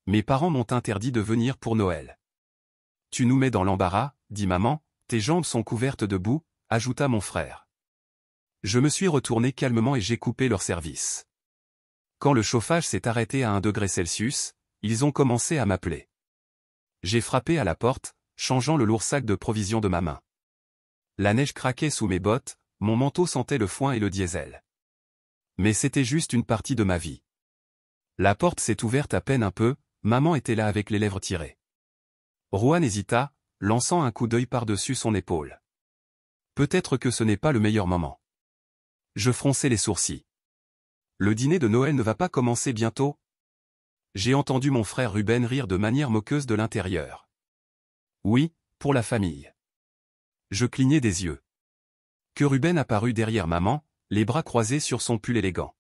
Mes parents m'ont interdit de venir pour Noël. Tu nous mets dans l'embarras, dit maman, tes jambes sont couvertes de boue, ajouta mon frère. Je me suis retourné calmement et j'ai coupé leur service. Quand le chauffage s'est arrêté à 1 degré Celsius, ils ont commencé à m'appeler. J'ai frappé à la porte, changeant le lourd sac de provisions de ma main. La neige craquait sous mes bottes, mon manteau sentait le foin et le diesel. Mais c'était juste une partie de ma vie. La porte s'est ouverte à peine un peu, maman était là avec les lèvres tirées. Rohan hésita, lançant un coup d'œil par-dessus son épaule. Peut-être que ce n'est pas le meilleur moment. Je fronçai les sourcils. Le dîner de Noël ne va pas commencer bientôt? J'ai entendu mon frère Ruben rire de manière moqueuse de l'intérieur. Oui, pour la famille. Je clignai des yeux. Que Ruben apparut derrière maman, les bras croisés sur son pull élégant.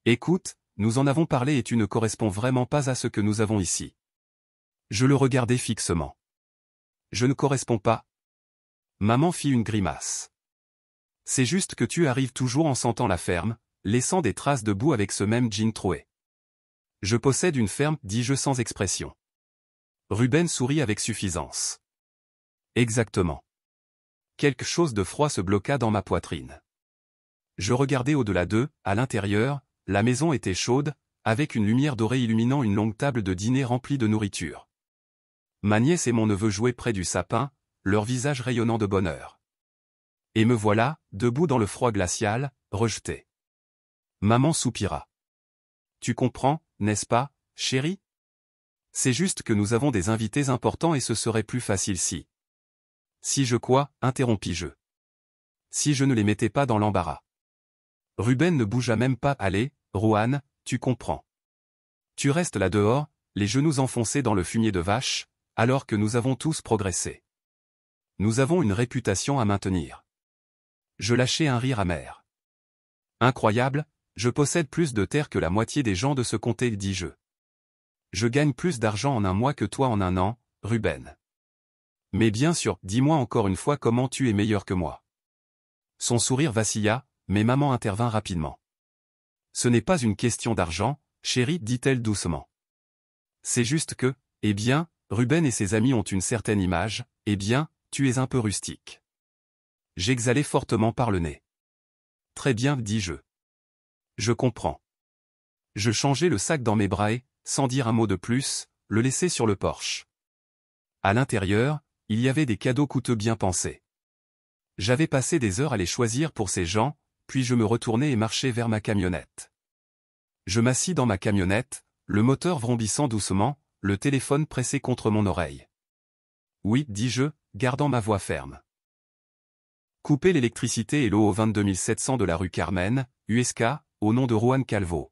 Écoute, nous en avons parlé et tu ne corresponds vraiment pas à ce que nous avons ici. Je le regardai fixement. Je ne corresponds pas. Maman fit une grimace. C'est juste que tu arrives toujours en sentant la ferme, laissant des traces de boue avec ce même jean troué. Je possède une ferme, dis-je sans expression. Ruben sourit avec suffisance. Exactement. Quelque chose de froid se bloqua dans ma poitrine. Je regardai au-delà d'eux, à l'intérieur, la maison était chaude, avec une lumière dorée illuminant une longue table de dîner remplie de nourriture. Ma nièce et mon neveu jouaient près du sapin, leur visage rayonnant de bonheur. Et me voilà, debout dans le froid glacial, rejeté. Maman soupira. Tu comprends, n'est-ce pas, chérie? C'est juste que nous avons des invités importants et ce serait plus facile si... Si je quoi, interrompis-je. Si je ne les mettais pas dans l'embarras. Ruben ne bougea même pas. Allez, Rohan, tu comprends. Tu restes là dehors, les genoux enfoncés dans le fumier de vache, alors que nous avons tous progressé. Nous avons une réputation à maintenir. Je lâchai un rire amer. Incroyable, je possède plus de terre que la moitié des gens de ce comté, dis-je. Je gagne plus d'argent en un mois que toi en un an, Ruben. Mais bien sûr, dis-moi encore une fois comment tu es meilleur que moi. Son sourire vacilla, mais maman intervint rapidement. Ce n'est pas une question d'argent, chérie, dit-elle doucement. C'est juste que, eh bien, Ruben et ses amis ont une certaine image, eh bien, tu es un peu rustique. J'exhalai fortement par le nez. Très bien, dis-je. Je comprends. Je changeai le sac dans mes bras et, sans dire un mot de plus, le laissai sur le porche. À l'intérieur, il y avait des cadeaux coûteux bien pensés. J'avais passé des heures à les choisir pour ces gens, puis je me retournai et marchai vers ma camionnette. Je m'assis dans ma camionnette, le moteur vrombissant doucement, le téléphone pressé contre mon oreille. Oui, dis-je, gardant ma voix ferme. Couper l'électricité et l'eau au 22 700 de la rue Carmen, USK, au nom de Rohan Calvo.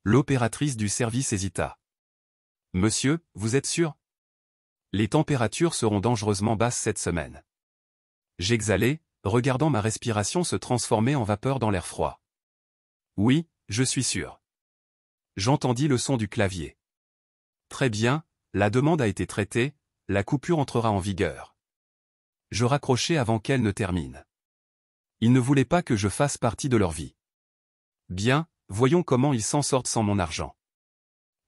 L'opératrice du service hésita. Monsieur, vous êtes sûr? Les températures seront dangereusement basses cette semaine. J'exhalai, regardant ma respiration se transformer en vapeur dans l'air froid. Oui, je suis sûr. J'entendis le son du clavier. Très bien, la demande a été traitée, la coupure entrera en vigueur. Je raccrochai avant qu'elle ne termine. Ils ne voulaient pas que je fasse partie de leur vie. Bien, voyons comment ils s'en sortent sans mon argent.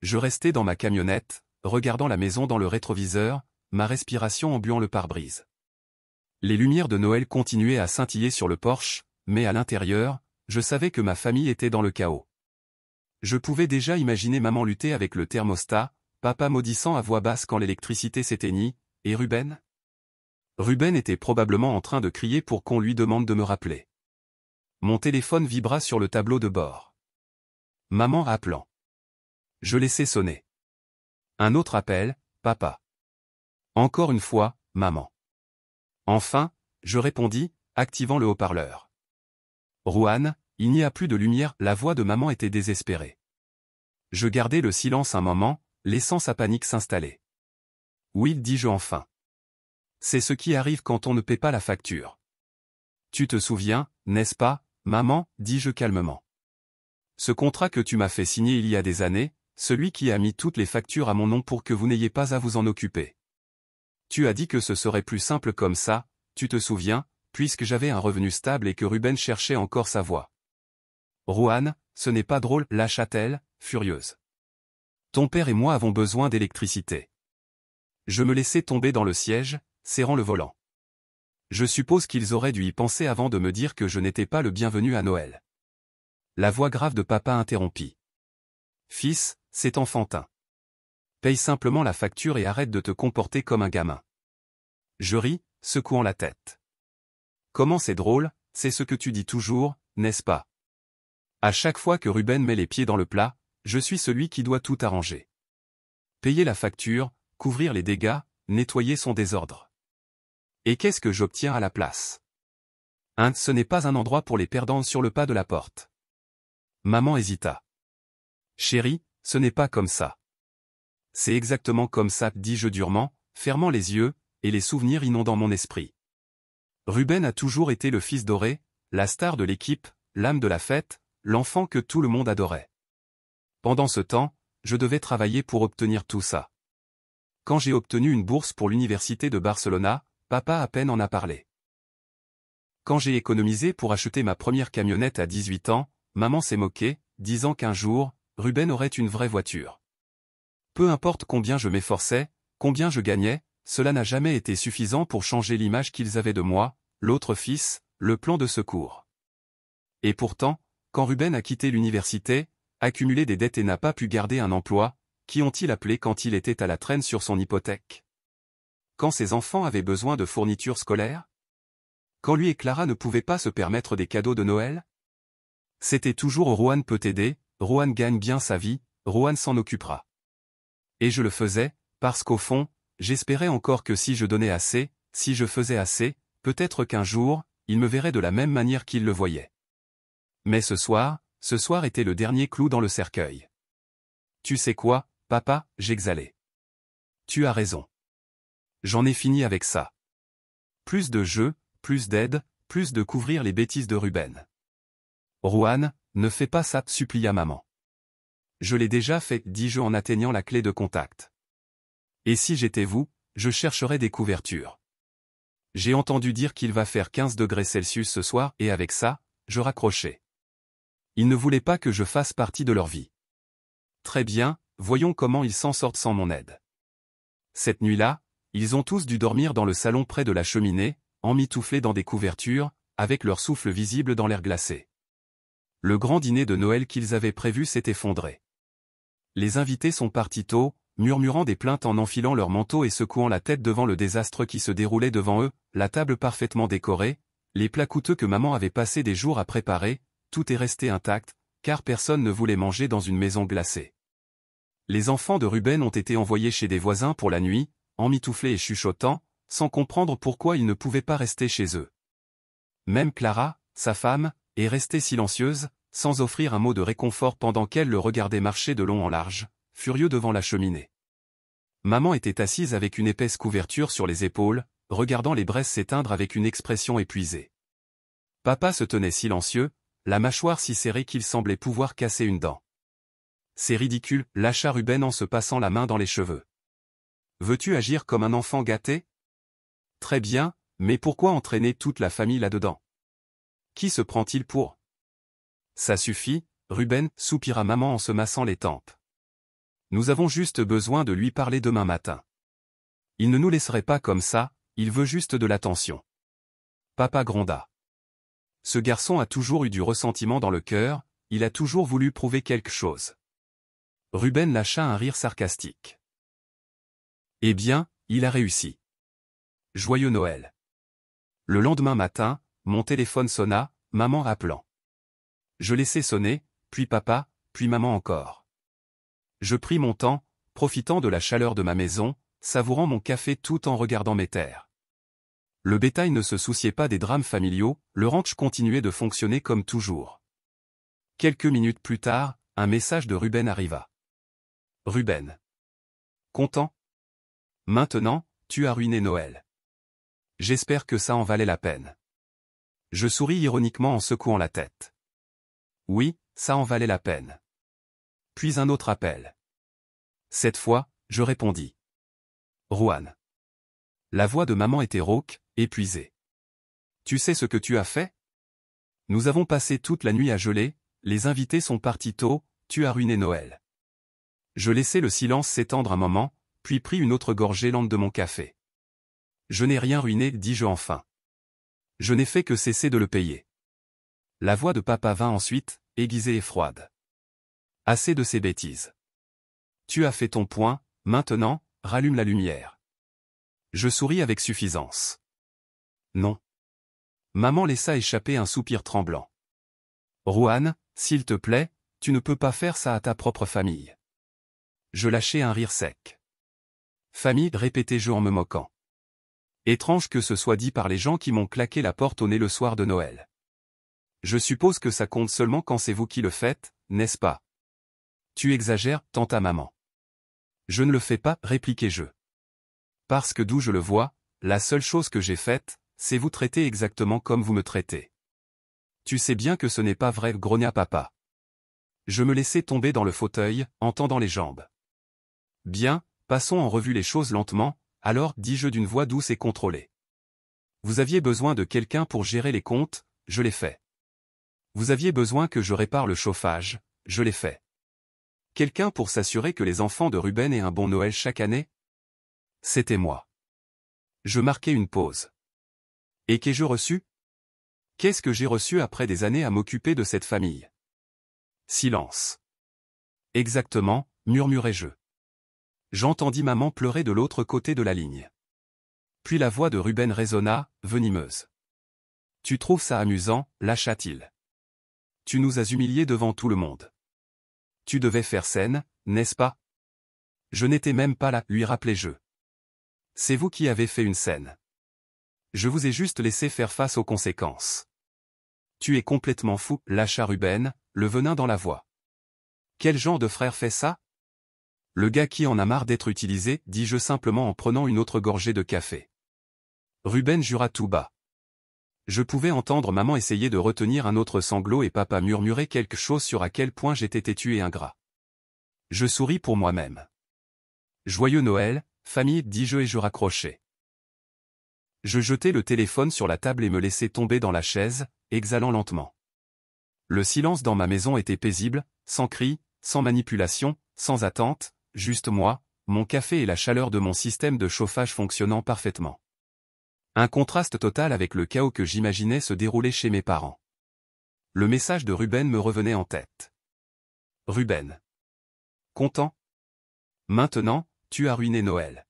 Je restai dans ma camionnette, regardant la maison dans le rétroviseur, ma respiration embuant le pare-brise. Les lumières de Noël continuaient à scintiller sur le porche, mais à l'intérieur, je savais que ma famille était dans le chaos. Je pouvais déjà imaginer maman lutter avec le thermostat, papa maudissant à voix basse quand l'électricité s'éteignit, et Ruben? Ruben était probablement en train de crier pour qu'on lui demande de me rappeler. Mon téléphone vibra sur le tableau de bord. Maman appelant. Je laissai sonner. Un autre appel, papa. Encore une fois, maman. Enfin, je répondis, activant le haut-parleur. Rohan, il n'y a plus de lumière, la voix de maman était désespérée. Je gardai le silence un moment, laissant sa panique s'installer. Oui, dis-je enfin. C'est ce qui arrive quand on ne paie pas la facture. Tu te souviens, n'est-ce pas, maman, dis-je calmement. Ce contrat que tu m'as fait signer il y a des années, celui qui a mis toutes les factures à mon nom pour que vous n'ayez pas à vous en occuper. Tu as dit que ce serait plus simple comme ça, tu te souviens, puisque j'avais un revenu stable et que Ruben cherchait encore sa voie. Rohan, ce n'est pas drôle, lâcha-t-elle, furieuse. Ton père et moi avons besoin d'électricité. Je me laissai tomber dans le siège, serrant le volant. Je suppose qu'ils auraient dû y penser avant de me dire que je n'étais pas le bienvenu à Noël. La voix grave de papa interrompit. Fils, c'est enfantin. Paye simplement la facture et arrête de te comporter comme un gamin. Je ris, secouant la tête. Comment c'est drôle, c'est ce que tu dis toujours, n'est-ce pas? À chaque fois que Ruben met les pieds dans le plat, je suis celui qui doit tout arranger. Payer la facture, couvrir les dégâts, nettoyer son désordre. Et qu'est-ce que j'obtiens à la place? Ce n'est pas un endroit pour les perdants sur le pas de la porte. Maman hésita. Chérie, ce n'est pas comme ça. C'est exactement comme ça, dis-je durement, fermant les yeux, et les souvenirs inondant mon esprit. Ruben a toujours été le fils doré, la star de l'équipe, l'âme de la fête, l'enfant que tout le monde adorait. Pendant ce temps, je devais travailler pour obtenir tout ça. Quand j'ai obtenu une bourse pour l'université de Barcelona, papa à peine en a parlé. Quand j'ai économisé pour acheter ma première camionnette à 18 ans, maman s'est moquée, disant qu'un jour, Ruben aurait une vraie voiture. Peu importe combien je m'efforçais, combien je gagnais, cela n'a jamais été suffisant pour changer l'image qu'ils avaient de moi, l'autre fils, le plan de secours. Et pourtant, quand Ruben a quitté l'université, accumulé des dettes et n'a pas pu garder un emploi, qui ont-ils appelé quand il était à la traîne sur son hypothèque? Quand ses enfants avaient besoin de fournitures scolaires? Quand lui et Clara ne pouvaient pas se permettre des cadeaux de Noël? C'était toujours Rohan peut t'aider, Rohan gagne bien sa vie, Rohan s'en occupera. Et je le faisais, parce qu'au fond, j'espérais encore que si je donnais assez, si je faisais assez, peut-être qu'un jour, il me verrait de la même manière qu'il le voyait. Mais ce soir était le dernier clou dans le cercueil. Tu sais quoi, papa, j'exhalais. Tu as raison. J'en ai fini avec ça. Plus de jeux, plus d'aide, plus de couvrir les bêtises de Ruben. Rohan, ne fais pas ça, supplia maman. Je l'ai déjà fait, dis-je en atteignant la clé de contact. Et si j'étais vous, je chercherais des couvertures. J'ai entendu dire qu'il va faire 15 degrés Celsius ce soir et avec ça, je raccrochais. Ils ne voulaient pas que je fasse partie de leur vie. Très bien, voyons comment ils s'en sortent sans mon aide. Cette nuit-là, ils ont tous dû dormir dans le salon près de la cheminée, emmitouflés dans des couvertures, avec leur souffle visible dans l'air glacé. Le grand dîner de Noël qu'ils avaient prévu s'est effondré. Les invités sont partis tôt, murmurant des plaintes en enfilant leurs manteaux et secouant la tête devant le désastre qui se déroulait devant eux, la table parfaitement décorée, les plats coûteux que maman avait passé des jours à préparer, tout est resté intact, car personne ne voulait manger dans une maison glacée. Les enfants de Ruben ont été envoyés chez des voisins pour la nuit, emmitouflés et chuchotant, sans comprendre pourquoi ils ne pouvaient pas rester chez eux. Même Clara, sa femme, est restée silencieuse, sans offrir un mot de réconfort pendant qu'elle le regardait marcher de long en large, furieux devant la cheminée. Maman était assise avec une épaisse couverture sur les épaules, regardant les braises s'éteindre avec une expression épuisée. Papa se tenait silencieux, la mâchoire si serrée qu'il semblait pouvoir casser une dent. C'est ridicule, lâcha Ruben en se passant la main dans les cheveux. Veux-tu agir comme un enfant gâté? Très bien, mais pourquoi entraîner toute la famille là-dedans? Qui se prend-il pour? Ça suffit, Ruben, soupira maman en se massant les tempes. Nous avons juste besoin de lui parler demain matin. Il ne nous laisserait pas comme ça, il veut juste de l'attention. Papa gronda. Ce garçon a toujours eu du ressentiment dans le cœur, il a toujours voulu prouver quelque chose. Ruben lâcha un rire sarcastique. Eh bien, il a réussi. Joyeux Noël. Le lendemain matin, mon téléphone sonna, maman appelant. Je laissai sonner, puis papa, puis maman encore. Je pris mon temps, profitant de la chaleur de ma maison, savourant mon café tout en regardant mes terres. Le bétail ne se souciait pas des drames familiaux, le ranch continuait de fonctionner comme toujours. Quelques minutes plus tard, un message de Ruben arriva. Ruben. Content? Maintenant, tu as ruiné Noël. J'espère que ça en valait la peine. Je souris ironiquement en secouant la tête. Oui, ça en valait la peine. Puis un autre appel. Cette fois, je répondis. Rohan. La voix de maman était rauque, épuisée. Tu sais ce que tu as fait? Nous avons passé toute la nuit à geler, les invités sont partis tôt, tu as ruiné Noël. Je laissai le silence s'étendre un moment, puis pris une autre gorgée lente de mon café. Je n'ai rien ruiné, dis-je enfin. Je n'ai fait que cesser de le payer. La voix de papa vint ensuite, aiguisée et froide. Assez de ces bêtises. Tu as fait ton point, maintenant, rallume la lumière. Je souris avec suffisance. Non. Maman laissa échapper un soupir tremblant. Rohan, s'il te plaît, tu ne peux pas faire ça à ta propre famille. Je lâchai un rire sec. Famille, répétai-je en me moquant. Étrange que ce soit dit par les gens qui m'ont claqué la porte au nez le soir de Noël. Je suppose que ça compte seulement quand c'est vous qui le faites, n'est-ce pas? Tu exagères, tenta maman. Je ne le fais pas, répliquai-je. Parce que d'où je le vois, la seule chose que j'ai faite, c'est vous traiter exactement comme vous me traitez. Tu sais bien que ce n'est pas vrai, grogna papa. Je me laissai tomber dans le fauteuil, en tendant les jambes. Bien, passons en revue les choses lentement, alors, dis-je d'une voix douce et contrôlée. Vous aviez besoin de quelqu'un pour gérer les comptes, je l'ai fait. Vous aviez besoin que je répare le chauffage, je l'ai fait. Quelqu'un pour s'assurer que les enfants de Ruben aient un bon Noël chaque année? C'était moi. Je marquai une pause. Et qu'ai-je reçu? Qu'est-ce que j'ai reçu après des années à m'occuper de cette famille? Silence. Exactement, murmurai-je. J'entendis maman pleurer de l'autre côté de la ligne. Puis la voix de Ruben résonna, venimeuse. Tu trouves ça amusant, lâcha-t-il. Tu nous as humiliés devant tout le monde. Tu devais faire scène, n'est-ce pas? Je n'étais même pas là, lui rappelai-je. C'est vous qui avez fait une scène. Je vous ai juste laissé faire face aux conséquences. Tu es complètement fou, lâcha Ruben, le venin dans la voix. Quel genre de frère fait ça? Le gars qui en a marre d'être utilisé, dis-je simplement en prenant une autre gorgée de café. Ruben jura tout bas. Je pouvais entendre maman essayer de retenir un autre sanglot et papa murmurer quelque chose sur à quel point j'étais têtu et ingrat. Je souris pour moi-même. Joyeux Noël, famille, dis-je et je raccrochai. Je jetai le téléphone sur la table et me laissai tomber dans la chaise, exhalant lentement. Le silence dans ma maison était paisible, sans cris, sans manipulation, sans attente, juste moi, mon café et la chaleur de mon système de chauffage fonctionnant parfaitement. Un contraste total avec le chaos que j'imaginais se dérouler chez mes parents. Le message de Ruben me revenait en tête. Ruben. Content? Maintenant, tu as ruiné Noël.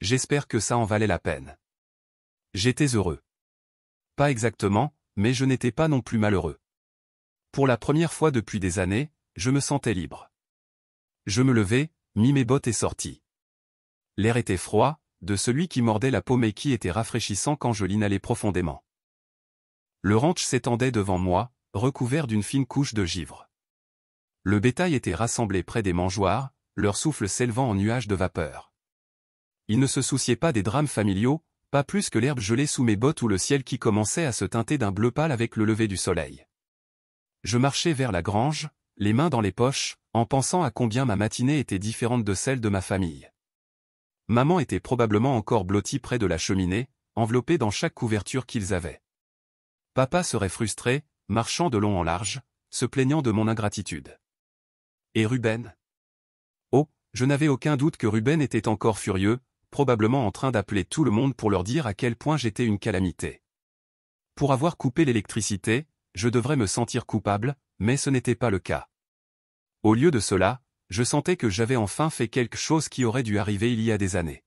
J'espère que ça en valait la peine. J'étais heureux. Pas exactement, mais je n'étais pas non plus malheureux. Pour la première fois depuis des années, je me sentais libre. Je me levai, mis mes bottes et sortis. L'air était froid, de celui qui mordait la peau mais qui était rafraîchissant quand je l'inhalais profondément. Le ranch s'étendait devant moi, recouvert d'une fine couche de givre. Le bétail était rassemblé près des mangeoires, leur souffle s'élevant en nuages de vapeur. Ils ne se souciaient pas des drames familiaux, pas plus que l'herbe gelée sous mes bottes ou le ciel qui commençait à se teinter d'un bleu pâle avec le lever du soleil. Je marchais vers la grange, les mains dans les poches, en pensant à combien ma matinée était différente de celle de ma famille. Maman était probablement encore blottie près de la cheminée, enveloppée dans chaque couverture qu'ils avaient. Papa serait frustré, marchant de long en large, se plaignant de mon ingratitude. Et Ruben? Oh, je n'avais aucun doute que Ruben était encore furieux, probablement en train d'appeler tout le monde pour leur dire à quel point j'étais une calamité. Pour avoir coupé l'électricité, je devrais me sentir coupable, mais ce n'était pas le cas. Au lieu de cela, je sentais que j'avais enfin fait quelque chose qui aurait dû arriver il y a des années.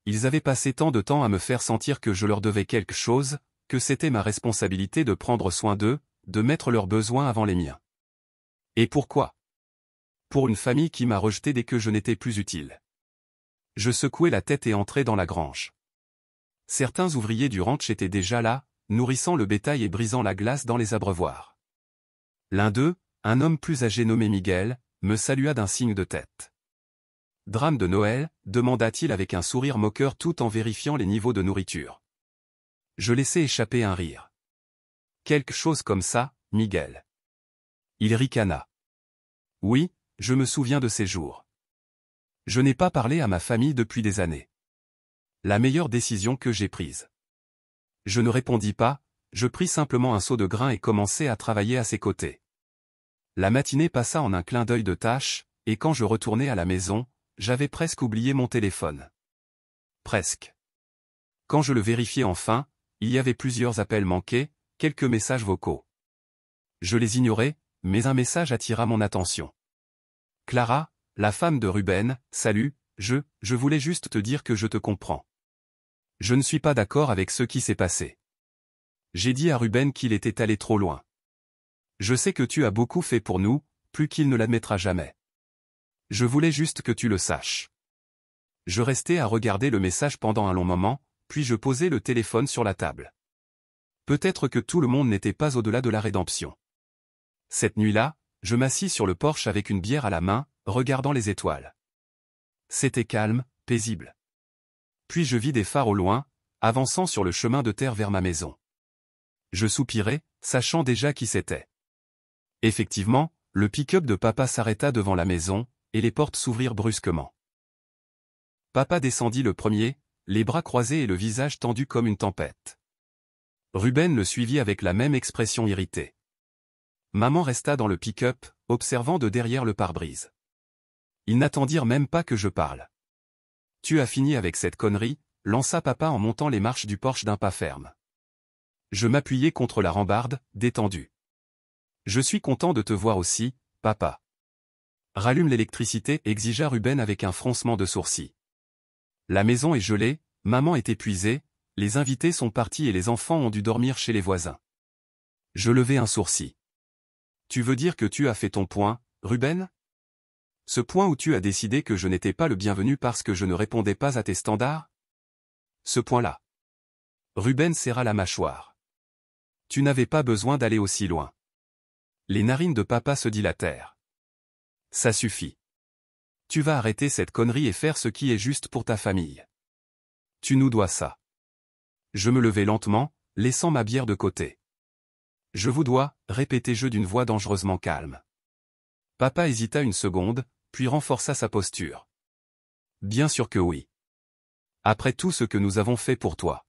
Ils avaient passé tant de temps à me faire sentir que je leur devais quelque chose, que c'était ma responsabilité de prendre soin d'eux, de mettre leurs besoins avant les miens. Et pourquoi? Pour une famille qui m'a rejeté dès que je n'étais plus utile. Je secouai la tête et entrai dans la grange. Certains ouvriers du ranch étaient déjà là, nourrissant le bétail et brisant la glace dans les abreuvoirs. L'un d'eux, un homme plus âgé nommé Miguel, me salua d'un signe de tête. « Drame de Noël ?» demanda-t-il avec un sourire moqueur tout en vérifiant les niveaux de nourriture. Je laissai échapper un rire. « Quelque chose comme ça, Miguel. » Il ricana. « Oui, je me souviens de ces jours. Je n'ai pas parlé à ma famille depuis des années. La meilleure décision que j'ai prise. » Je ne répondis pas, je pris simplement un seau de grain et commençai à travailler à ses côtés. La matinée passa en un clin d'œil de tâche, et quand je retournais à la maison, j'avais presque oublié mon téléphone. Presque. Quand je le vérifiais enfin, il y avait plusieurs appels manqués, quelques messages vocaux. Je les ignorais, mais un message attira mon attention. Clara, la femme de Ruben, salut, je voulais juste te dire que je te comprends. Je ne suis pas d'accord avec ce qui s'est passé. J'ai dit à Ruben qu'il était allé trop loin. Je sais que tu as beaucoup fait pour nous, plus qu'il ne l'admettra jamais. Je voulais juste que tu le saches. Je restais à regarder le message pendant un long moment, puis je posai le téléphone sur la table. Peut-être que tout le monde n'était pas au-delà de la rédemption. Cette nuit-là, je m'assis sur le porche avec une bière à la main, regardant les étoiles. C'était calme, paisible. Puis je vis des phares au loin, avançant sur le chemin de terre vers ma maison. Je soupirai, sachant déjà qui c'était. Effectivement, le pick-up de papa s'arrêta devant la maison, et les portes s'ouvrirent brusquement. Papa descendit le premier, les bras croisés et le visage tendu comme une tempête. Ruben le suivit avec la même expression irritée. Maman resta dans le pick-up, observant de derrière le pare-brise. Ils n'attendirent même pas que je parle. « Tu as fini avec cette connerie », lança papa en montant les marches du porche d'un pas ferme. Je m'appuyai contre la rambarde, détendu. « Je suis content de te voir aussi, papa. »« Rallume l'électricité » exigea Ruben avec un froncement de sourcils. La maison est gelée, maman est épuisée, les invités sont partis et les enfants ont dû dormir chez les voisins. Je levai un sourcil. « Tu veux dire que tu as fait ton point, Ruben ? Ce point où tu as décidé que je n'étais pas le bienvenu parce que je ne répondais pas à tes standards ? Ce point-là. » Ruben serra la mâchoire. « Tu n'avais pas besoin d'aller aussi loin. » Les narines de papa se dilatèrent. « Ça suffit. Tu vas arrêter cette connerie et faire ce qui est juste pour ta famille. Tu nous dois ça. » Je me levai lentement, laissant ma bière de côté. « Je vous dois, » répétai-je d'une voix dangereusement calme. Papa hésita une seconde, puis renforça sa posture. « Bien sûr que oui. Après tout ce que nous avons fait pour toi. »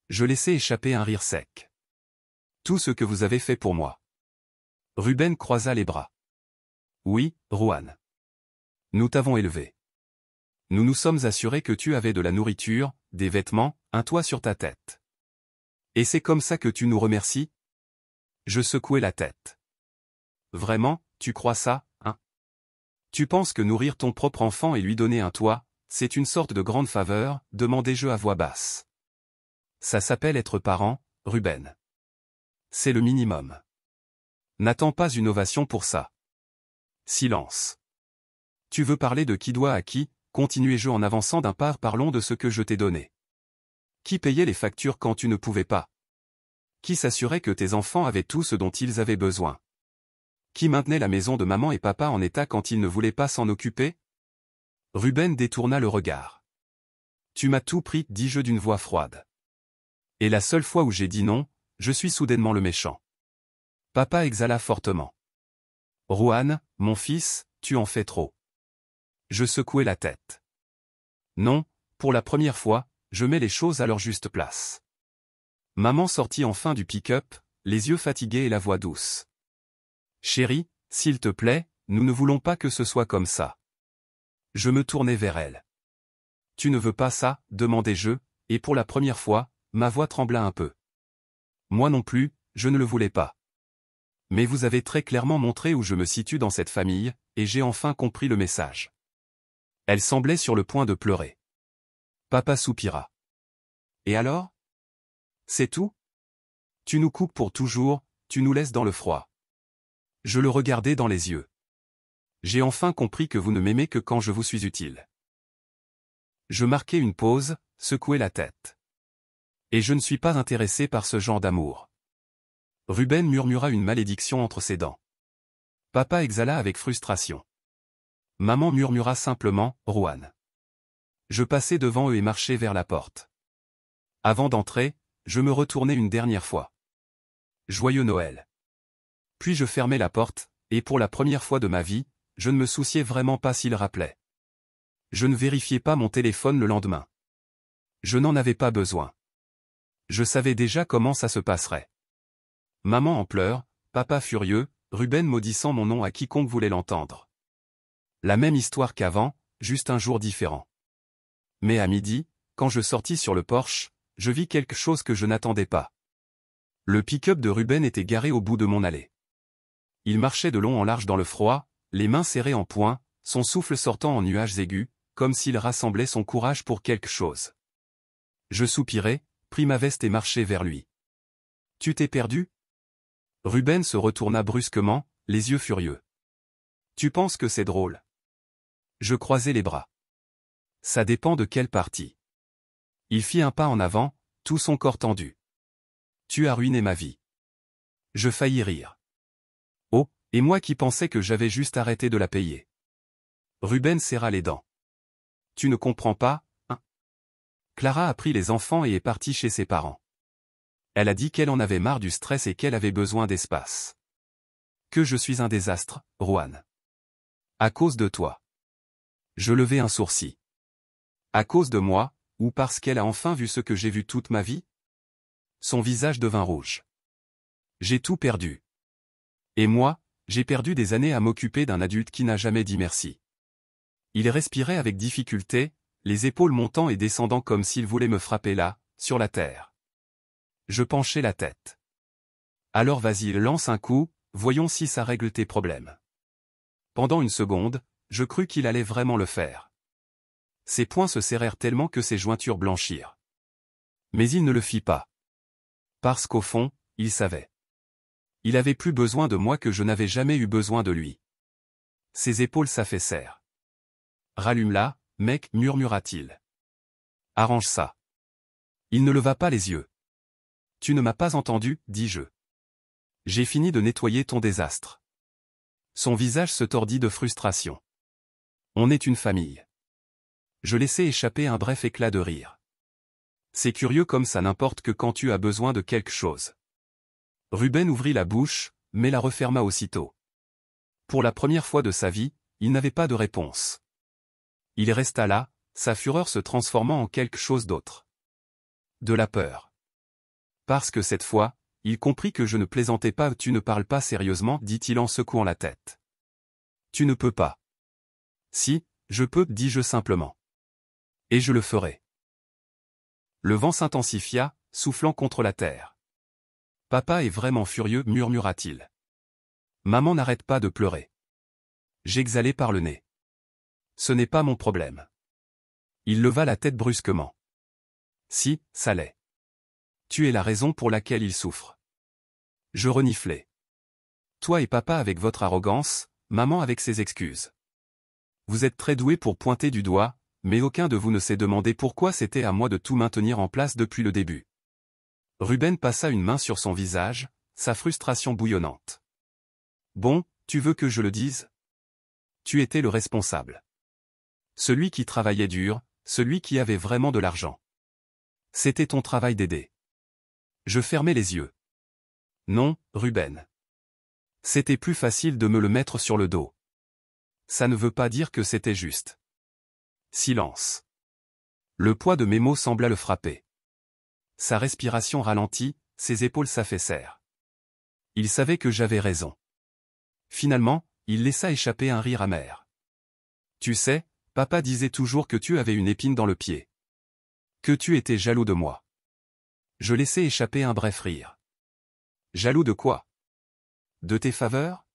Je laissai échapper un rire sec. « Tout ce que vous avez fait pour moi. » Ruben croisa les bras. « Oui, Rohan. Nous t'avons élevé. Nous nous sommes assurés que tu avais de la nourriture, des vêtements, un toit sur ta tête. Et c'est comme ça que tu nous remercies ? » Je secouai la tête. « Vraiment, tu crois ça, hein ? Tu penses que nourrir ton propre enfant et lui donner un toit, c'est une sorte de grande faveur, demandai-je à voix basse. Ça s'appelle être parent, Ruben. C'est le minimum. N'attends pas une ovation pour ça. Silence. Tu veux parler de qui doit à qui, continuai-je en avançant d'un pas, parlons de ce que je t'ai donné. Qui payait les factures quand tu ne pouvais pas ? Qui s'assurait que tes enfants avaient tout ce dont ils avaient besoin ? Qui maintenait la maison de maman et papa en état quand ils ne voulaient pas s'en occuper ? Ruben détourna le regard. Tu m'as tout pris, dis-je d'une voix froide. Et la seule fois où j'ai dit non, je suis soudainement le méchant. Papa exhala fortement. Rohan, mon fils, tu en fais trop. Je secouai la tête. Non, pour la première fois, je mets les choses à leur juste place. Maman sortit enfin du pick-up, les yeux fatigués et la voix douce. Chérie, s'il te plaît, nous ne voulons pas que ce soit comme ça. Je me tournai vers elle. Tu ne veux pas ça, demandai-je, et pour la première fois, ma voix trembla un peu. Moi non plus, je ne le voulais pas. Mais vous avez très clairement montré où je me situe dans cette famille, et j'ai enfin compris le message. Elle semblait sur le point de pleurer. Papa soupira. Et alors ? C'est tout ? Tu nous coupes pour toujours, tu nous laisses dans le froid. Je le regardai dans les yeux. J'ai enfin compris que vous ne m'aimez que quand je vous suis utile. Je marquai une pause, secouai la tête. Et je ne suis pas intéressé par ce genre d'amour. Ruben murmura une malédiction entre ses dents. Papa exhala avec frustration. Maman murmura simplement, Rohan. Je passai devant eux et marchai vers la porte. Avant d'entrer, je me retournai une dernière fois. Joyeux Noël. Puis je fermai la porte, et pour la première fois de ma vie, je ne me souciais vraiment pas s'il rappelait. Je ne vérifiai pas mon téléphone le lendemain. Je n'en avais pas besoin. Je savais déjà comment ça se passerait. Maman en pleurs, papa furieux, Ruben maudissant mon nom à quiconque voulait l'entendre. La même histoire qu'avant, juste un jour différent. Mais à midi, quand je sortis sur le porche, je vis quelque chose que je n'attendais pas. Le pick-up de Ruben était garé au bout de mon allée. Il marchait de long en large dans le froid, les mains serrées en poing, son souffle sortant en nuages aigus, comme s'il rassemblait son courage pour quelque chose. Je soupirai, pris ma veste et marchai vers lui. « Tu t'es perdu ?» Ruben se retourna brusquement, les yeux furieux. « Tu penses que c'est drôle ?» Je croisai les bras. « Ça dépend de quelle partie. » Il fit un pas en avant, tout son corps tendu. « Tu as ruiné ma vie. » Je faillis rire. Oh, et moi qui pensais que j'avais juste arrêté de la payer. Ruben serra les dents. « Tu ne comprends pas, hein ? » Clara a pris les enfants et est partie chez ses parents. Elle a dit qu'elle en avait marre du stress et qu'elle avait besoin d'espace. Que je suis un désastre, Rohan. À cause de toi. Je levai un sourcil. À cause de moi, ou parce qu'elle a enfin vu ce que j'ai vu toute ma vie? Son visage devint rouge. J'ai tout perdu. Et moi, j'ai perdu des années à m'occuper d'un adulte qui n'a jamais dit merci. Il respirait avec difficulté, les épaules montant et descendant comme s'il voulait me frapper là, sur la terre. Je penchai la tête. Alors vas-y, lance un coup, voyons si ça règle tes problèmes. Pendant une seconde, je crus qu'il allait vraiment le faire. Ses poings se serrèrent tellement que ses jointures blanchirent. Mais il ne le fit pas. Parce qu'au fond, il savait. Il avait plus besoin de moi que je n'avais jamais eu besoin de lui. Ses épaules s'affaissèrent. Rallume-la, mec, murmura-t-il. Arrange ça. Il ne leva pas les yeux. Tu ne m'as pas entendu, dis-je. J'ai fini de nettoyer ton désastre. Son visage se tordit de frustration. On est une famille. Je laissai échapper un bref éclat de rire. C'est curieux comme ça n'importe que quand tu as besoin de quelque chose. Ruben ouvrit la bouche, mais la referma aussitôt. Pour la première fois de sa vie, il n'avait pas de réponse. Il resta là, sa fureur se transformant en quelque chose d'autre. De la peur. Parce que cette fois, il comprit que je ne plaisantais pas. Tu ne parles pas sérieusement, dit-il en secouant la tête. Tu ne peux pas. Si, je peux, dis-je simplement. Et je le ferai. Le vent s'intensifia, soufflant contre la terre. Papa est vraiment furieux, murmura-t-il. Maman n'arrête pas de pleurer. J'exhalai par le nez. Ce n'est pas mon problème. Il leva la tête brusquement. Si, ça l'est. Tu es la raison pour laquelle il souffre. Je reniflai. Toi et papa avec votre arrogance, maman avec ses excuses. Vous êtes très doués pour pointer du doigt, mais aucun de vous ne s'est demandé pourquoi c'était à moi de tout maintenir en place depuis le début. Ruben passa une main sur son visage, sa frustration bouillonnante. Bon, tu veux que je le dise? Tu étais le responsable. Celui qui travaillait dur, celui qui avait vraiment de l'argent. C'était ton travail d'aider. Je fermai les yeux. Non, Ruben. C'était plus facile de me le mettre sur le dos. Ça ne veut pas dire que c'était juste. Silence. Le poids de mes mots sembla le frapper. Sa respiration ralentit, ses épaules s'affaissèrent. Il savait que j'avais raison. Finalement, il laissa échapper un rire amer. Tu sais, papa disait toujours que tu avais une épine dans le pied. Que tu étais jaloux de moi. Je laissai échapper un bref rire. Jaloux de quoi? De tes faveurs?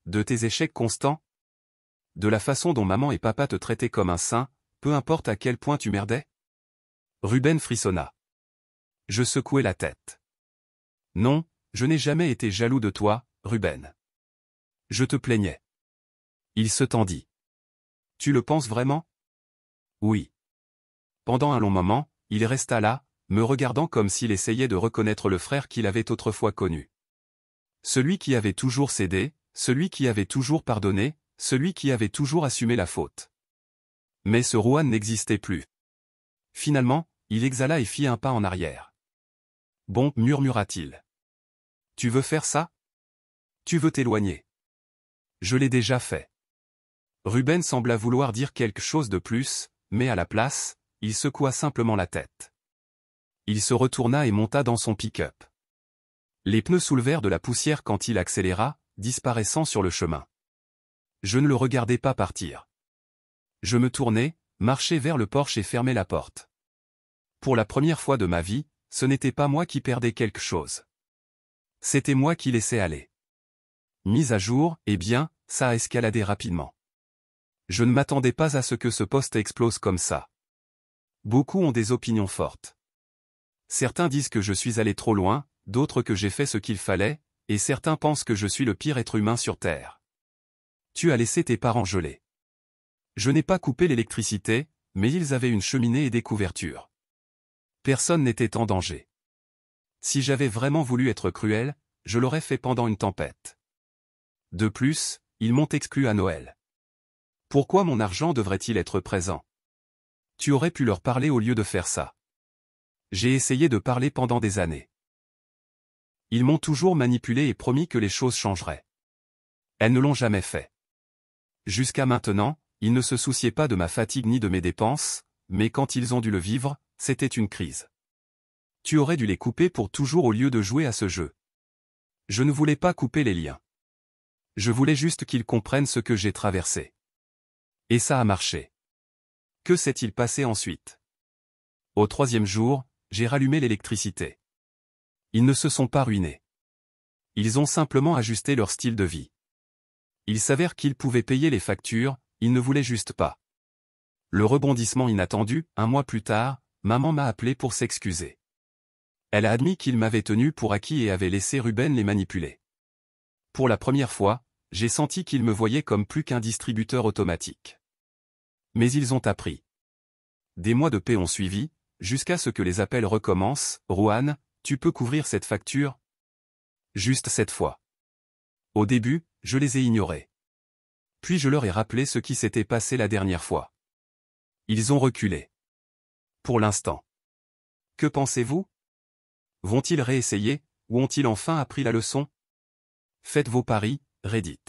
De tes échecs constants? De la façon dont maman et papa te traitaient comme un saint, peu importe à quel point tu merdais? Ruben frissonna. Je secouai la tête. Non, je n'ai jamais été jaloux de toi, Ruben. Je te plaignais. Il se tendit. Tu le penses vraiment? Oui. Pendant un long moment, il resta là, me regardant comme s'il essayait de reconnaître le frère qu'il avait autrefois connu. Celui qui avait toujours cédé, celui qui avait toujours pardonné, celui qui avait toujours assumé la faute. Mais ce Rohan n'existait plus. Finalement, il exhala et fit un pas en arrière. Bon, murmura-t-il. Tu veux faire ça? Tu veux t'éloigner? Je l'ai déjà fait. Ruben sembla vouloir dire quelque chose de plus, mais à la place, il secoua simplement la tête. Il se retourna et monta dans son pick-up. Les pneus soulevèrent de la poussière quand il accéléra, disparaissant sur le chemin. Je ne le regardais pas partir. Je me tournais, marchais vers le porche et fermais la porte. Pour la première fois de ma vie, ce n'était pas moi qui perdais quelque chose. C'était moi qui laissais aller. Mise à jour, eh bien, ça a escaladé rapidement. Je ne m'attendais pas à ce que ce poste explose comme ça. Beaucoup ont des opinions fortes. Certains disent que je suis allé trop loin, d'autres que j'ai fait ce qu'il fallait, et certains pensent que je suis le pire être humain sur Terre. Tu as laissé tes parents gelés. Je n'ai pas coupé l'électricité, mais ils avaient une cheminée et des couvertures. Personne n'était en danger. Si j'avais vraiment voulu être cruel, je l'aurais fait pendant une tempête. De plus, ils m'ont exclu à Noël. Pourquoi mon argent devrait-il être présent? Tu aurais pu leur parler au lieu de faire ça. J'ai essayé de parler pendant des années. Ils m'ont toujours manipulé et promis que les choses changeraient. Elles ne l'ont jamais fait. Jusqu'à maintenant, ils ne se souciaient pas de ma fatigue ni de mes dépenses, mais quand ils ont dû le vivre, c'était une crise. Tu aurais dû les couper pour toujours au lieu de jouer à ce jeu. Je ne voulais pas couper les liens. Je voulais juste qu'ils comprennent ce que j'ai traversé. Et ça a marché. Que s'est-il passé ensuite? Au 3e jour, j'ai rallumé l'électricité. Ils ne se sont pas ruinés. Ils ont simplement ajusté leur style de vie. Il s'avère qu'ils pouvaient payer les factures, ils ne voulaient juste pas. Le rebondissement inattendu, un mois plus tard, maman m'a appelé pour s'excuser. Elle a admis qu'ils m'avaient tenu pour acquis et avait laissé Ruben les manipuler. Pour la première fois, j'ai senti qu'ils me voyaient comme plus qu'un distributeur automatique. Mais ils ont appris. Des mois de paix ont suivi, jusqu'à ce que les appels recommencent. Rohan, tu peux couvrir cette facture? Juste cette fois. Au début, je les ai ignorés. Puis je leur ai rappelé ce qui s'était passé la dernière fois. Ils ont reculé. Pour l'instant. Que pensez-vous? Vont-ils réessayer, ou ont-ils enfin appris la leçon? Faites vos paris, Reddit.